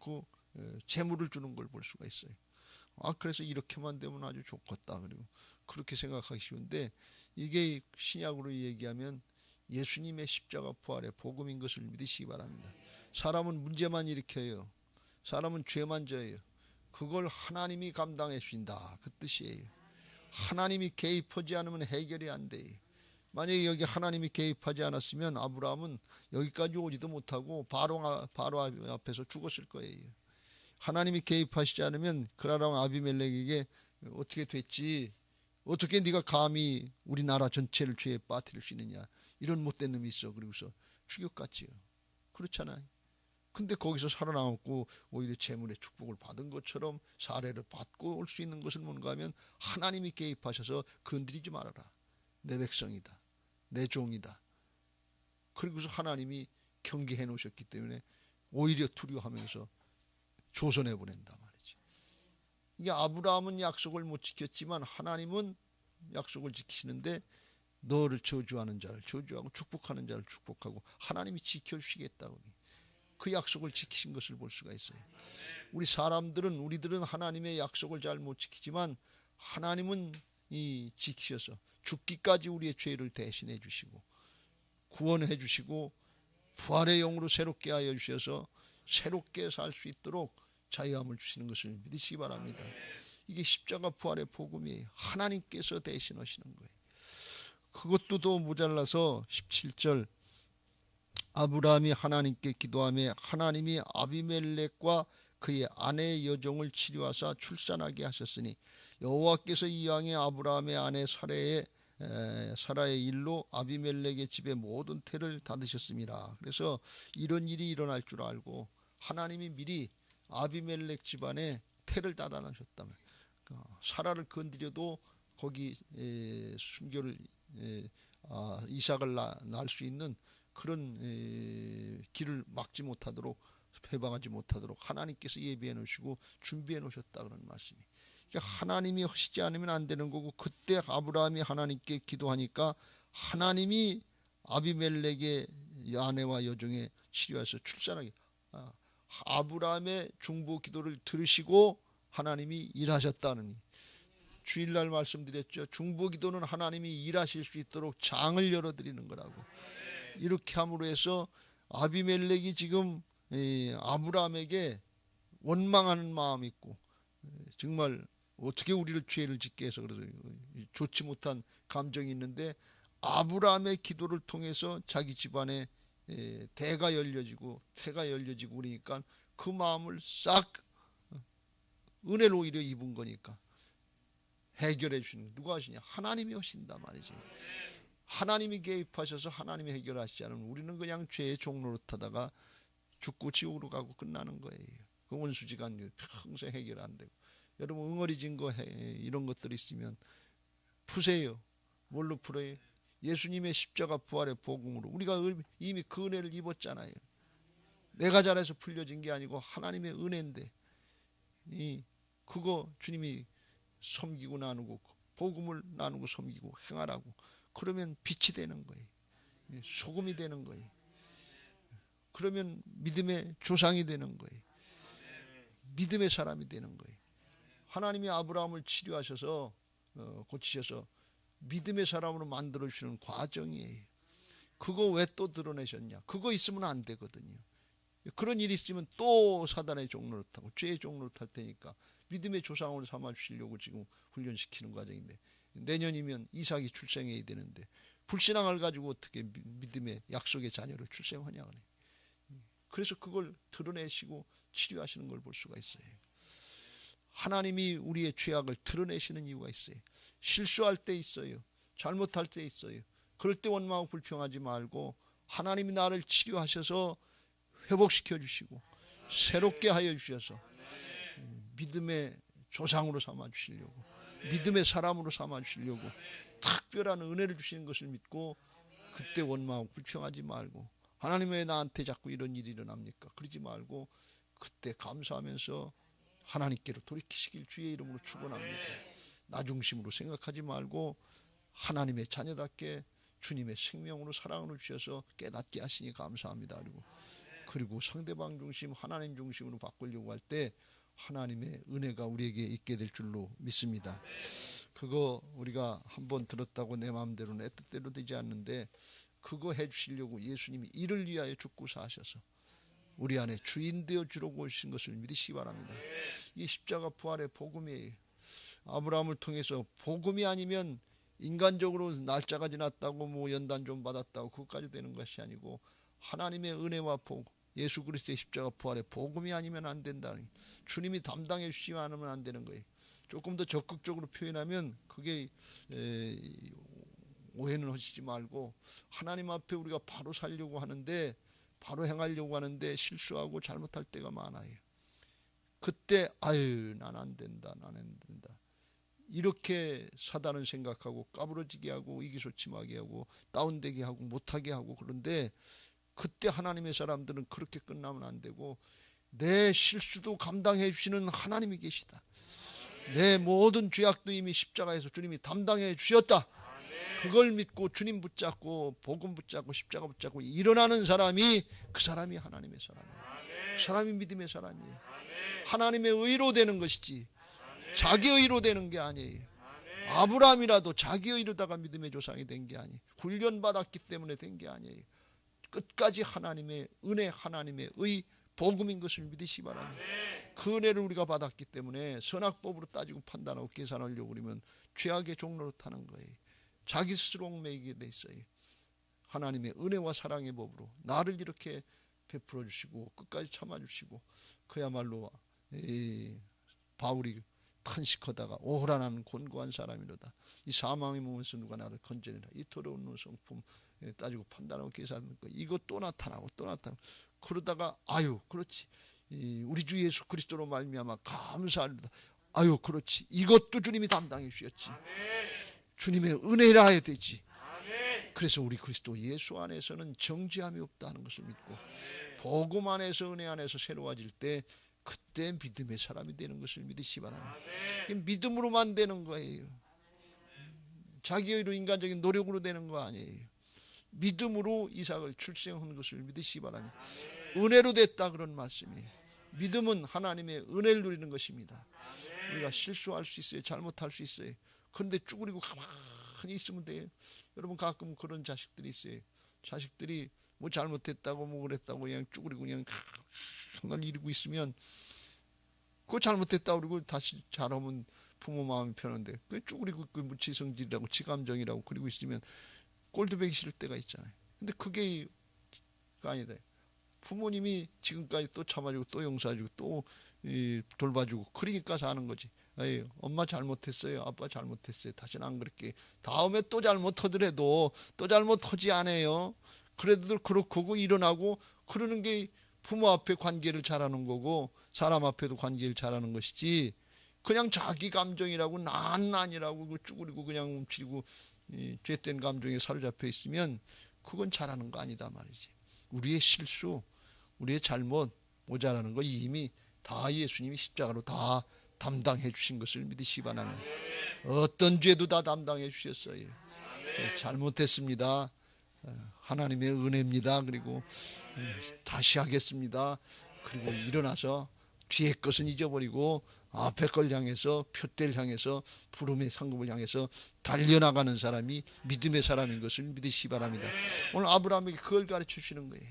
그 재물을 주는 걸 볼 수가 있어요. 그래서 이렇게만 되면 아주 좋겠다. 그리고 그렇게 생각하기 쉬운데, 이게 신약으로 얘기하면 예수님의 십자가 부활의 복음인 것을 믿으시기 바랍니다. 사람은 문제만 일으켜요. 사람은 죄만 져요. 그걸 하나님이 감당해 주신다 그 뜻이에요. 하나님이 개입하지 않으면 해결이 안 돼요. 만약에 여기 하나님이 개입하지 않았으면 아브라함은 여기까지 오지도 못하고 바로 앞에서 죽었을 거예요. 하나님이 개입하시지 않으면 그라랑 아비멜렉에게 어떻게 됐지, 어떻게 네가 감히 우리나라 전체를 죄에 빠뜨릴 수 있느냐, 이런 못된 놈이 있어. 그리고서 죽였겠지요. 그렇잖아요. 근데 거기서 살아남았고 오히려 재물의 축복을 받은 것처럼 사례를 받고 올 수 있는 것은 뭔가 하면 하나님이 개입하셔서 건드리지 말아라. 내 백성이다. 내 종이다. 그리고서 하나님이 경계해 놓으셨기 때문에 오히려 두려워하면서 조선해 보낸단 말이지. 이게 아브라함은 약속을 못 지켰지만 하나님은 약속을 지키시는데 너를 저주하는 자를 저주하고 축복하는 자를 축복하고 하나님이 지켜주시겠다고 그 약속을 지키신 것을 볼 수가 있어요. 우리들은 하나님의 약속을 잘 못 지키지만 하나님은 지키셔서 죽기까지 우리의 죄를 대신해 주시고 구원해 주시고 부활의 영으로 새롭게 하여 주셔서 새롭게 살 수 있도록 자유함을 주시는 것을 믿으시기 바랍니다. 이게 십자가 부활의 복음이에요. 하나님께서 대신하시는 거예요. 그것도 더 모자라서 17절 아브라함이 하나님께 기도하며 하나님이 아비멜렉과 그의 아내의 여종을 치료하사 출산하게 하셨으니 여호와께서 이왕에 아브라함의 아내 사라의 일로 아비멜렉의 집에 모든 태를 닫으셨습니다. 그래서 이런 일이 일어날 줄 알고 하나님이 미리 아비멜렉 집안에 태를 닫아놓으셨다면 사라를 건드려도 거기 순교를 이삭을 낳을 수 있는 그런 길을 막지 못하도록 해방하지 못하도록 하나님께서 예비해 놓으시고 준비해 놓으셨다 그런 말씀이. 그러니까 하나님이 하시지 않으면 안 되는 거고 그때 아브라함이 하나님께 기도하니까 하나님이 아비멜렉의 아내와 여종의 치료해서 출산하게 아브라함의 중보 기도를 들으시고 하나님이 일하셨다는 주일날 말씀드렸죠. 중보 기도는 하나님이 일하실 수 있도록 장을 열어드리는 거라고. 이렇게 함으로 해서 아비멜렉이 지금 아브라함에게 원망하는 마음이 있고 정말 어떻게 우리를 죄를 짓게 해서 그래서 좋지 못한 감정이 있는데 아브라함의 기도를 통해서 자기 집안에 대가 열려지고 태가 열려지고 그러니까 그 마음을 싹 은혜로 오히려 입은 거니까 해결해 주시는 누가 하시냐? 하나님이 하신다 말이지. 하나님이 개입하셔서 하나님이 해결하시지 않으면 우리는 그냥 죄의 종노릇하다가 죽고 지옥으로 가고 끝나는 거예요. 그 원수지간 평생 해결 안 되고. 여러분 응어리진 거 이런 것들이 있으면 푸세요. 뭘로 풀어요? 예수님의 십자가 부활의 복음으로 우리가 이미 그 은혜를 입었잖아요. 내가 잘해서 풀려진 게 아니고 하나님의 은혜인데 그거 주님이 섬기고 나누고 복음을 나누고 섬기고 행하라고 그러면 빛이 되는 거예요. 소금이 되는 거예요. 그러면 믿음의 조상이 되는 거예요. 믿음의 사람이 되는 거예요. 하나님이 아브라함을 치료하셔서 고치셔서 믿음의 사람으로 만들어주시는 과정이에요. 그거 왜 또 드러내셨냐? 그거 있으면 안 되거든요. 그런 일이 있으면 또 사단의 종노릇하고 죄의 노릇할 테니까 믿음의 조상으로 삼아주시려고 지금 훈련시키는 과정인데 내년이면 이삭이 출생해야 되는데 불신앙을 가지고 어떻게 믿음의 약속의 자녀를 출생하냐 그래. 그래서 그걸 드러내시고 치료하시는 걸 볼 수가 있어요. 하나님이 우리의 죄악을 드러내시는 이유가 있어요. 실수할 때 있어요. 잘못할 때 있어요. 그럴 때 원망하고 불평하지 말고 하나님이 나를 치료하셔서 회복시켜 주시고 새롭게 하여 주셔서 믿음의 조상으로 삼아 주시려고 믿음의 사람으로 삼아 주시려고 특별한 은혜를 주시는 것을 믿고 그때 원망하고 불평하지 말고 하나님 왜 나한테 자꾸 이런 일이 일어납니까? 그러지 말고 그때 감사하면서 하나님께로 돌이키시길 주의 이름으로 축원합니다. 나 중심으로 생각하지 말고 하나님의 자녀답게 주님의 생명으로 사랑으로 주셔서 깨닫게 하시니 감사합니다. 그리고 상대방 중심 하나님 중심으로 바꾸려고 할 때 하나님의 은혜가 우리에게 있게 될 줄로 믿습니다. 그거 우리가 한번 들었다고 내 마음대로 내 뜻대로 되지 않는데 그거 해주시려고 예수님이 이를 위하여 죽고 사셔서 우리 안에 주인 되어 주려고 오신 것을 믿으시기 바랍니다. 이 십자가 부활의 복음이에요. 아브라함을 통해서 복음이 아니면 인간적으로 날짜가 지났다고 뭐 연단 좀 받았다고 그것까지 되는 것이 아니고 하나님의 은혜와 복음 예수 그리스도의 십자가 부활의 복음이 아니면 안 된다는 주님이 담당해 주시지 않으면 안 되는 거예요. 조금 더 적극적으로 표현하면 그게 오해는 하시지 말고 하나님 앞에 우리가 바로 살려고 하는데 바로 행하려고 하는데 실수하고 잘못할 때가 많아요. 그때 아유 난 안 된다, 난 안 된다, 이렇게 사단은 생각하고 까부러지게 하고 의기소침하게 하고 다운되게 하고 못하게 하고. 그런데 그때 하나님의 사람들은 그렇게 끝나면 안 되고, 내 실수도 감당해 주시는 하나님이 계시다, 내 모든 죄악도 이미 십자가에서 주님이 담당해 주셨다, 그걸 믿고 주님 붙잡고 복음 붙잡고 십자가 붙잡고 일어나는 사람이, 그 사람이 하나님의 사람이에요. 그 사람이 믿음의 사람이에요. 하나님의 의로 되는 것이지 자기 의로 되는 게 아니에요. 아브라함이라도 자기 의로다가 믿음의 조상이 된 게 아니에요. 훈련받았기 때문에 된 게 아니에요. 끝까지 하나님의 은혜, 하나님의 의, 복음인 것을 믿으시 바랍니다. 그 은혜를 우리가 받았기 때문에 선악법으로 따지고 판단하고 계산하려고 그러면 죄악의 종로로 타는 거예요. 자기 스스로 얽매이게 돼 있어요. 하나님의 은혜와 사랑의 법으로 나를 이렇게 베풀어 주시고 끝까지 참아주시고, 그야말로 바울이 탄식하다가 오호라 나는 곤고한 사람이로다, 이 사망의 몸에서 누가 나를 건져내라, 이 더러운 성품 따지고 판단하고 계산하는 거, 이거 또 나타나고 또 나타나고. 그러다가 아유 그렇지, 우리 주 예수 그리스도로 말미암아 감사합니다, 아유 그렇지, 이것도 주님이 담당해 주셨지, 주님의 은혜라 해야 되지. 그래서 우리 그리스도 예수 안에서는 정죄함이 없다는 것을 믿고 복음 안에서 은혜 안에서 새로워질 때 그때 믿음의 사람이 되는 것을 믿으시 바랍니다. 믿음으로만 되는 거예요. 자기 의로 인간적인 노력으로 되는 거 아니에요. 믿음으로 이삭을 출생한 것을 믿으시 바랍니다. 은혜로 됐다 그런 말씀이에요. 믿음은 하나님의 은혜를 누리는 것입니다. 우리가 실수할 수 있어요. 잘못할 수 있어요. 그런데 쭈그리고 가만히 있으면 돼요. 여러분 가끔 그런 자식들이 있어요. 자식들이 뭐 잘못했다고 뭐 그랬다고 그냥 쭈그리고 그냥 한날 이러고 있으면, 그거 잘못했다고 그러고 다시 잘하면 부모 마음이 편한데 그 쭈그리고 그 지성질이라고 지감정이라고 그러고 있으면 꼴도 보기 싫을 때가 있잖아요. 근데 그게 아니다. 부모님이 지금까지 또 참아주고 또 용서해주고 또 돌봐주고 그러니까 사는 거지. 에이, 엄마 잘못했어요, 아빠 잘못했어요, 다시는 안 그럴게, 다음에 또 잘못하더라도 또 잘못하지 않아요, 그래도 그렇고 일어나고 그러는 게 부모 앞에 관계를 잘하는 거고 사람 앞에도 관계를 잘하는 것이지, 그냥 자기 감정이라고 난이라고 쭈그리고 그냥 움츠리고 죄된 감정에 사로잡혀 있으면 그건 잘하는 거 아니다 말이지. 우리의 실수, 우리의 잘못, 모자라는 거 이미 다 예수님이 십자가로 다 담당해 주신 것을 믿으시 바랍니다. 어떤 죄도 다 담당해 주셨어요. 잘못했습니다, 하나님의 은혜입니다, 그리고 다시 하겠습니다, 그리고 일어나서 뒤의 것은 잊어버리고 앞에 걸 향해서 표대를 향해서 부름의 상급을 향해서 달려나가는 사람이 믿음의 사람인 것을 믿으시 바랍니다. 오늘 아브라함에게 그걸 가르쳐 주시는 거예요.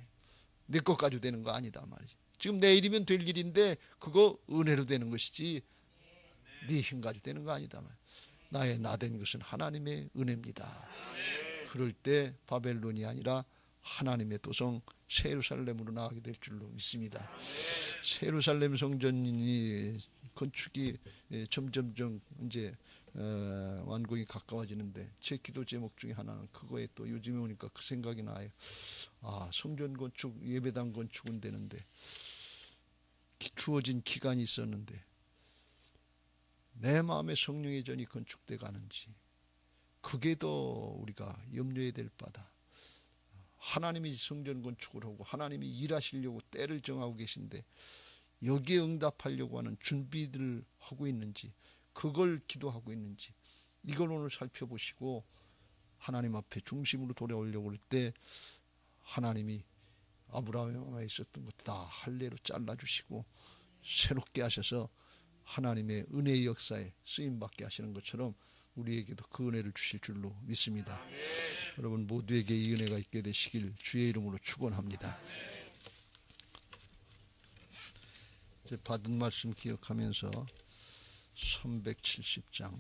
내 것 가지고 되는 거 아니다 말이지. 지금 내일이면 될 일인데 그거 은혜로 되는 것이지 네 힘 가지고 되는 거 아니다 말이야. 나의 나 된 것은 하나님의 은혜입니다. 그럴 때 바벨론이 아니라 하나님의 도성 새 예루살렘으로 나가게 될 줄로 믿습니다. 새 예루살렘 성전이 건축이 점점점 이제 완공이 가까워지는데 제 기도 제목 중에 하나는 그거에 또 요즘에 오니까 그 생각이 나요. 아, 성전 건축, 예배당 건축은 되는데 주어진 기간이 있었는데 내 마음에 성령의 전이 건축돼 가는지, 그게 더 우리가 염려해야 될 바다. 하나님이 성전 건축을 하고 하나님이 일하시려고 때를 정하고 계신데 여기에 응답하려고 하는 준비들을 하고 있는지, 그걸 기도하고 있는지, 이걸 오늘 살펴보시고 하나님 앞에 중심으로 돌아오려고 할 때 하나님이 아브라함에 있었던 것 다 할례로 잘라주시고 새롭게 하셔서 하나님의 은혜의 역사에 쓰임받게 하시는 것처럼 우리에게도 그 은혜를 주실 줄로 믿습니다. 여러분 모두에게 이 은혜가 있게 되시길 주의 이름으로 축원합니다. 이제 받은 말씀 기억하면서 370장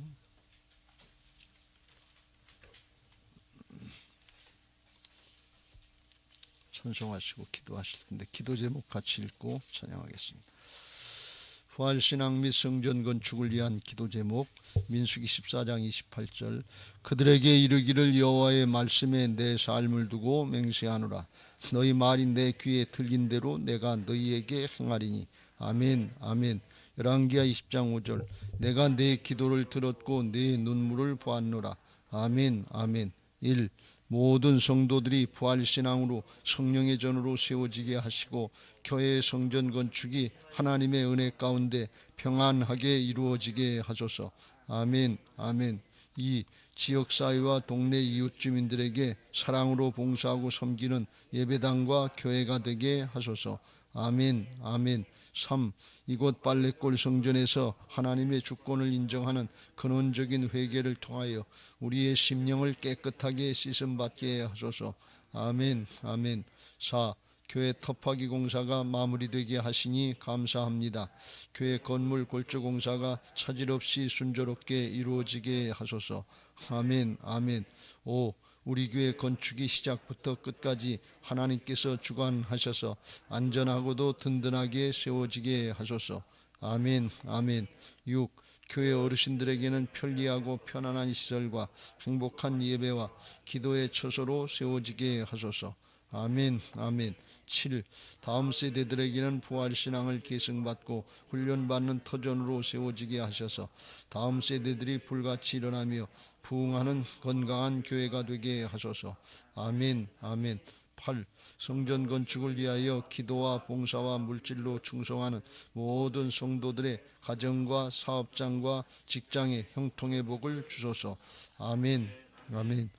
찬송하시고 기도하실 텐데 기도 제목 같이 읽고 찬양하겠습니다. 부활신앙 및 성전 건축을 위한 기도 제목 민수기 14장 28절 그들에게 이르기를 여호와의 말씀에 내 삶을 두고 맹세하노라. 너희 말이 내 귀에 들린 대로 내가 너희에게 행하리니. 아멘 아멘. 열왕기하 20장 5절 내가 내 기도를 들었고 내 눈물을 보았노라. 아멘 아멘. 1. 모든 성도들이 부활신앙으로 성령의 전으로 세워지게 하시고 교회의 성전 건축이 하나님의 은혜 가운데 평안하게 이루어지게 하소서. 아멘 아멘. 2. 지역사회와 동네 이웃 주민들에게 사랑으로 봉사하고 섬기는 예배당과 교회가 되게 하소서. 아멘 아멘. 3. 이곳 빨래골 성전에서 하나님의 주권을 인정하는 근원적인 회개를 통하여 우리의 심령을 깨끗하게 씻음받게 하소서. 아멘 아멘. 4. 교회 터파기 공사가 마무리되게 하시니 감사합니다. 교회 건물 골조 공사가 차질 없이 순조롭게 이루어지게 하소서. 아멘 아멘. 5. 우리 교회 건축이 시작부터 끝까지 하나님께서 주관하셔서 안전하고도 든든하게 세워지게 하소서. 아멘 아멘. 6. 교회 어르신들에게는 편리하고 편안한 시설과 행복한 예배와 기도의 처소로 세워지게 하소서. 아멘 아멘. 7. 다음 세대들에게는 부활신앙을 계승받고 훈련받는 터전으로 세워지게 하셔서 다음 세대들이 불같이 일어나며 부흥하는 건강한 교회가 되게 하소서. 아멘 아멘. 8. 성전 건축을 위하여 기도와 봉사와 물질로 충성하는 모든 성도들의 가정과 사업장과 직장의 형통의 복을 주소서. 아멘 아멘.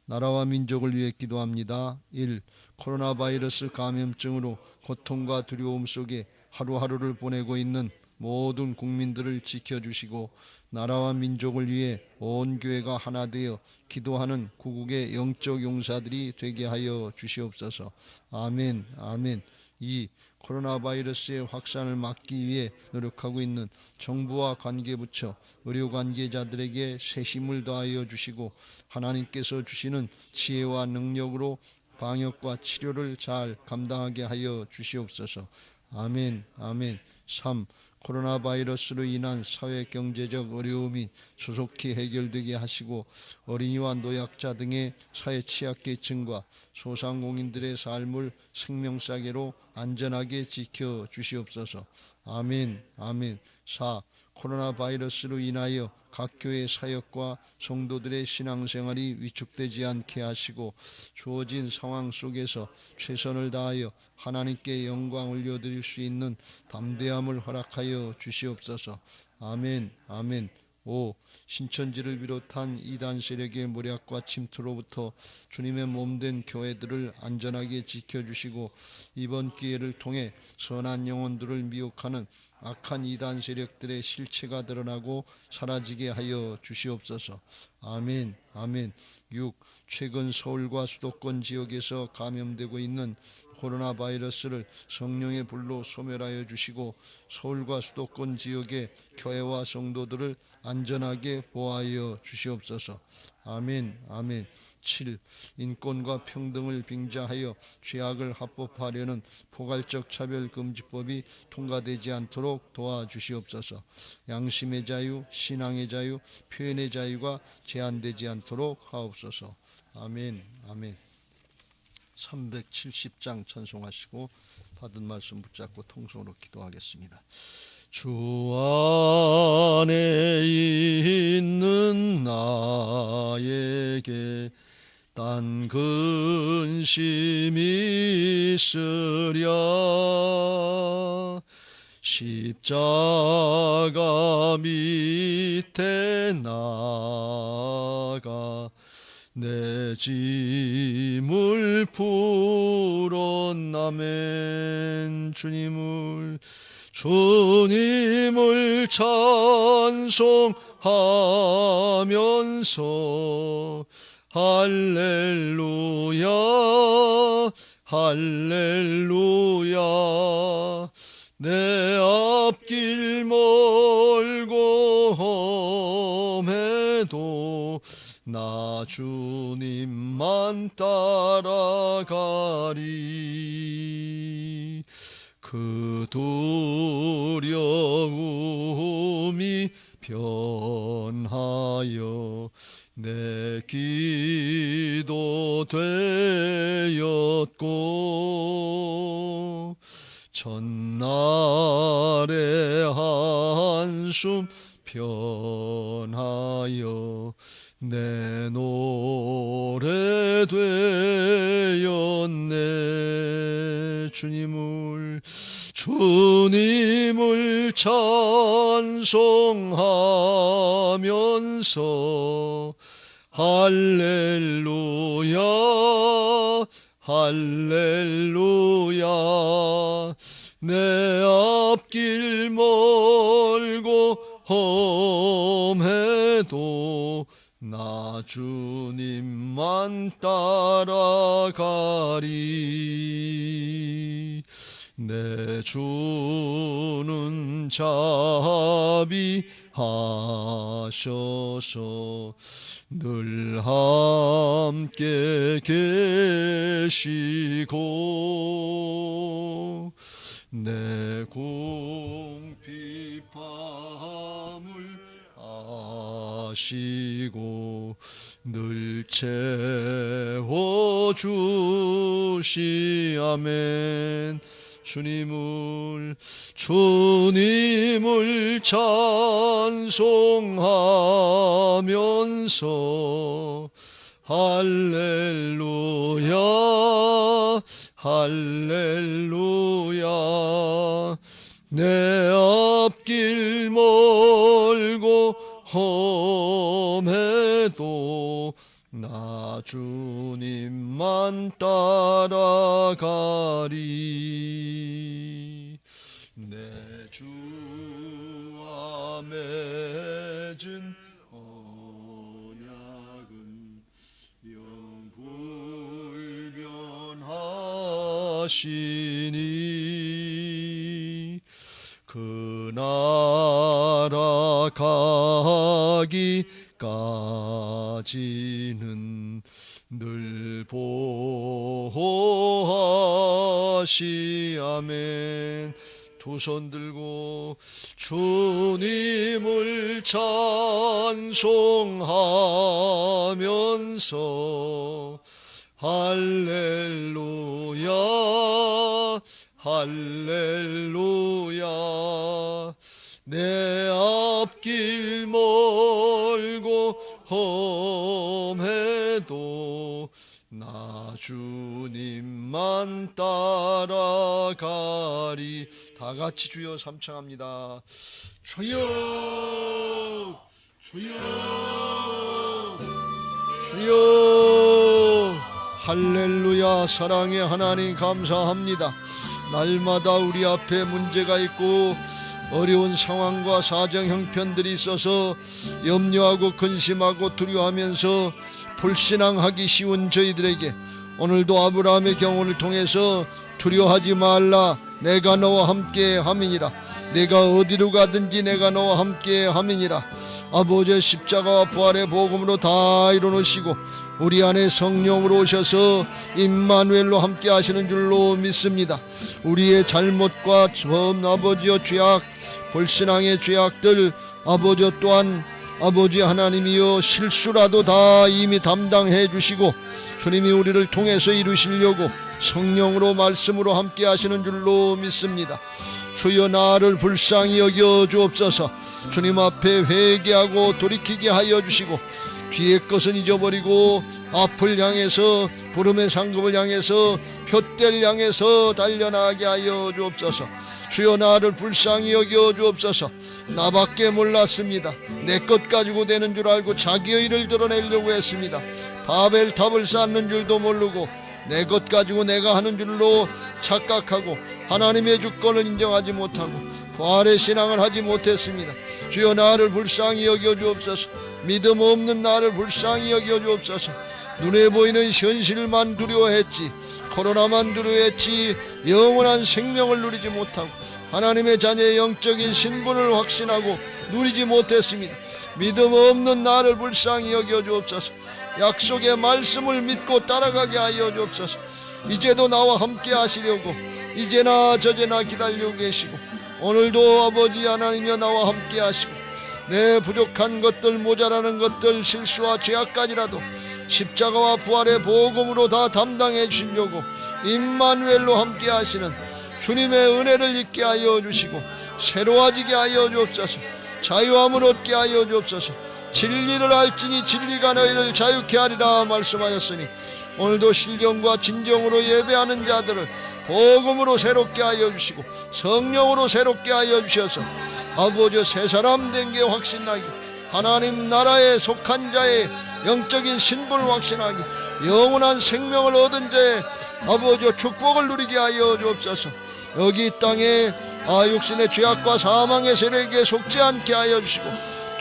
나라와 민족을 위해 기도합니다. 1. 코로나 바이러스 감염증으로 고통과 두려움 속에 하루하루를 보내고 있는 모든 국민들을 지켜주시고 나라와 민족을 위해 온 교회가 하나 되어 기도하는 구국의 영적 용사들이 되게 하여 주시옵소서. 아멘 아멘. 2. 코로나 바이러스의 확산을 막기 위해 노력하고 있는 정부와 관계부처, 의료 관계자들에게 새 힘을 더하여 주시고 하나님께서 주시는 지혜와 능력으로 방역과 치료를 잘 감당하게 하여 주시옵소서. 아멘 아멘. 3. 코로나 바이러스로 인한 사회 경제적 어려움이 조속히 해결되게 하시고 어린이와 노약자 등의 사회 취약계층과 소상공인들의 삶을 생명사계로 안전하게 지켜주시옵소서. 아멘 아멘. 4. 코로나 바이러스로 인하여 각 교회 사역과 성도들의 신앙생활이 위축되지 않게 하시고 주어진 상황 속에서 최선을 다하여 하나님께 영광 올려드릴 수 있는 담대함을 허락하여 주시옵소서. 아멘 아멘. 5. 신천지를 비롯한 이단 세력의 모략과 침투로부터 주님의 몸된 교회들을 안전하게 지켜주시고 이번 기회를 통해 선한 영혼들을 미혹하는 악한 이단 세력들의 실체가 드러나고 사라지게 하여 주시옵소서. 아멘 아멘. 6. 최근 서울과 수도권 지역에서 감염되고 있는 코로나 바이러스를 성령의 불로 소멸하여 주시고 서울과 수도권 지역의 교회와 성도들을 안전하게 보호하여 주시옵소서. 아멘 아멘. 7. 인권과 평등을 빙자하여 죄악을 합법화하려는 포괄적 차별금지법이 통과되지 않도록 도와주시옵소서. 양심의 자유, 신앙의 자유, 표현의 자유가 제한되지 않도록 하옵소서. 아멘 아멘. 370장 찬송하시고 받은 말씀 붙잡고 통성으로 기도하겠습니다. 주 안에 있는 나에게 딴 근심이 있으랴 십자가 밑에 나가 내 짐을 풀었나멘. 주님을 찬송하면서 할렐루야 할렐루야. 내 앞길 멀고 험해도 나 주님만 따라가리. 그 두려움이 변하여 내 기도 되었고 전날의 한숨 변하여 내 노래 되었네. 주님을 찬송하면서 할렐루야 할렐루야 내 앞길 멀고 험해도 나 주님만 따라가리. 내 주는 자비하셔서 늘 함께 계시고 내 궁핍함을 아시고 늘 채워주시. 아멘. 주님을 찬송하면서 할렐루야 할렐루야 내 앞길 멀고 험해도 나 주님만 따라가리. 내 주와 맺은 언약은 영불변하시니 그 나라 가기까지는 늘 보호하시. 아멘. 두 손 들고 주님을 찬송하면서 할렐루야 할렐루야 내 앞길 멀고 험해도 나 주님만 따라가리. 다 같이 주여 삼창합니다. 주여 주여 주여. 할렐루야. 사랑의 하나님 감사합니다. 날마다 우리 앞에 문제가 있고 어려운 상황과 사정 형편들이 있어서 염려하고 근심하고 두려워하면서 불신앙하기 쉬운 저희들에게 오늘도 아브라함의 경우를 통해서 두려워하지 말라, 내가 너와 함께 함이니라. 내가 어디로 가든지 내가 너와 함께 함이니라. 아버지의 십자가와 부활의 복음으로 다 이루시고 우리 안에 성령으로 오셔서 임마누엘로 함께 하시는 줄로 믿습니다. 우리의 잘못과 아버지의 죄악, 불신앙의 죄악들 아버지 또한 아버지 하나님이여 실수라도 다 이미 담당해 주시고 주님이 우리를 통해서 이루시려고 성령으로 말씀으로 함께 하시는 줄로 믿습니다. 주여 나를 불쌍히 여겨 주옵소서. 주님 앞에 회개하고 돌이키게 하여 주시고 뒤의 것은 잊어버리고 앞을 향해서 부름의 상급을 향해서 표대를 향해서 달려나가게 하여 주옵소서. 주여 나를 불쌍히 여겨 주옵소서. 나밖에 몰랐습니다. 내 것 가지고 되는 줄 알고 자기의 일을 드러내려고 했습니다. 바벨탑을 쌓는 줄도 모르고 내 것 가지고 내가 하는 줄로 착각하고 하나님의 주권을 인정하지 못하고 부활의 신앙을 하지 못했습니다. 주여 나를 불쌍히 여겨 주옵소서. 믿음 없는 나를 불쌍히 여겨 주옵소서. 눈에 보이는 현실만 두려워했지, 코로나만 두려워했지 영원한 생명을 누리지 못하고 하나님의 자녀의 영적인 신분을 확신하고 누리지 못했습니다. 믿음 없는 나를 불쌍히 여겨 주옵소서. 약속의 말씀을 믿고 따라가게 하여 주옵소서. 이제도 나와 함께 하시려고 이제나 저제나 기다리고 계시고 오늘도 아버지 하나님이여 나와 함께 하시고 내 부족한 것들, 모자라는 것들, 실수와 죄악까지라도 십자가와 부활의 복음으로 다 담당해 주시려고 임마누엘로 함께 하시는 주님의 은혜를 잊게 하여 주시고 새로워지게 하여 주옵소서. 자유함을 얻게 하여 주옵소서. 진리를 알지니 진리가 너희를 자유케 하리라 말씀하였으니 오늘도 실경과 진정으로 예배하는 자들을 복음으로 새롭게 하여 주시고 성령으로 새롭게 하여 주셔서 아버지 새 사람 된 게 확신나게, 하나님 나라에 속한 자의 영적인 신분을 확신하게, 영원한 생명을 얻은 자의 아버지 축복을 누리게 하여 주옵소서. 여기 이 땅에 육신의 죄악과 사망의 세력에 속지 않게 하여 주시고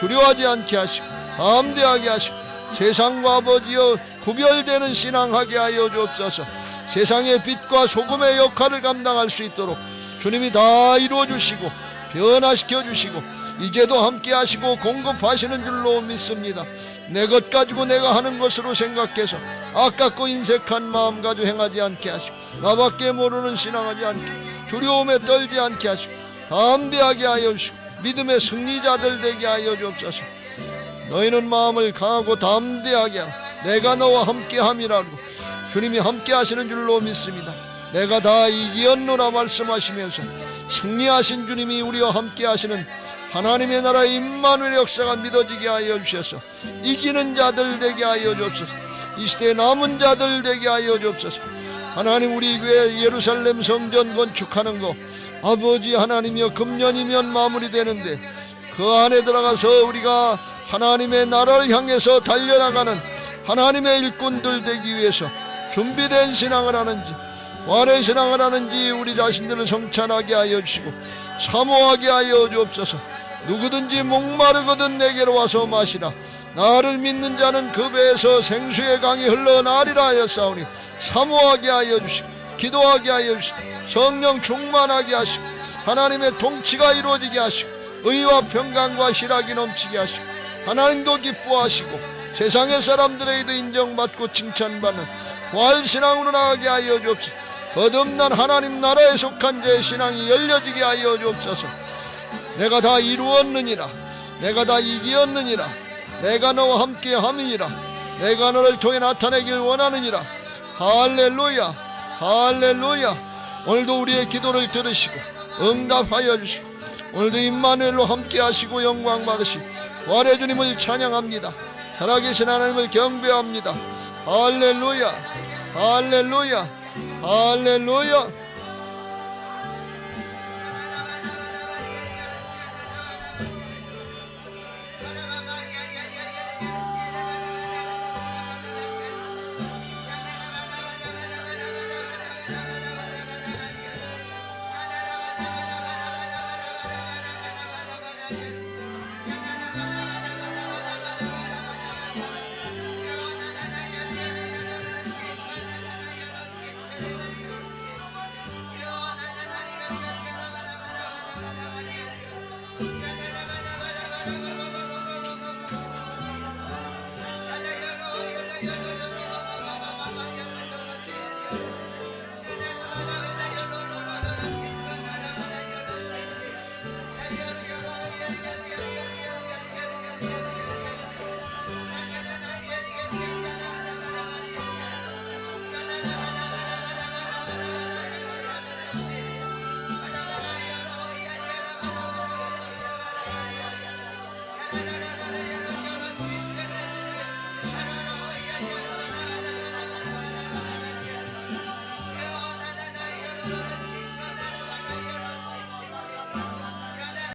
두려워하지 않게 하시고 담대하게 하시고 세상과 아버지여 구별되는 신앙하게 하여 주옵소서. 세상의 빛과 소금의 역할을 감당할 수 있도록 주님이 다 이루어 주시고 변화시켜 주시고 이제도 함께 하시고 공급하시는 줄로 믿습니다. 내 것 가지고 내가 하는 것으로 생각해서 아깝고 인색한 마음 가지고 행하지 않게 하시고 나밖에 모르는 신앙하지 않게, 두려움에 떨지 않게 하시고 담대하게 하여 주시고 믿음의 승리자들 되게 하여 주옵소서. 너희는 마음을 강하고 담대하게 하라. 내가 너와 함께함이라고 주님이 함께 하시는 줄로 믿습니다. 내가 다 이기었노라 말씀하시면서 승리하신 주님이 우리와 함께 하시는 하나님의 나라의 임마누엘의 역사가 믿어지게 하여 주셔서 이기는 자들 되게 하여 주옵소서. 이 시대에 남은 자들 되게 하여 주옵소서. 하나님, 우리 교회 예루살렘 성전 건축하는 거 아버지 하나님이여 금년이면 마무리되는데 그 안에 들어가서 우리가 하나님의 나라를 향해서 달려나가는 하나님의 일꾼들 되기 위해서 준비된 신앙을 하는지 완의 신앙을 하는지 우리 자신들을 성찬하게 하여 주시고 사모하게 하여 주옵소서. 누구든지 목마르거든 내게로 와서 마시라. 나를 믿는 자는 그 배에서 생수의 강이 흘러나리라 하였사오니 사모하게 하여 주시고 기도하게 하여 주시고 성령 충만하게 하시고 하나님의 통치가 이루어지게 하시고 의와 평강과 희락이 넘치게 하시고 하나님도 기뻐하시고 세상의 사람들에게도 인정받고 칭찬받는 부활신앙으로 나가게 하여 주옵소서. 거듭난 하나님 나라에 속한 자의 신앙이 열려지게 하여 주옵소서. 내가 다 이루었느니라. 내가 다 이기었느니라. 내가 너와 함께 함이니라. 내가 너를 통해 나타내길 원하느니라. 할렐루야, 할렐루야. 오늘도 우리의 기도를 들으시고 응답하여 주시고 오늘도 임마누엘로 함께 하시고 영광 받으시고 부활의 주님을 찬양합니다. 살아계신 하나님을 경배합니다. 할렐루야, 할렐루야, 할렐루야.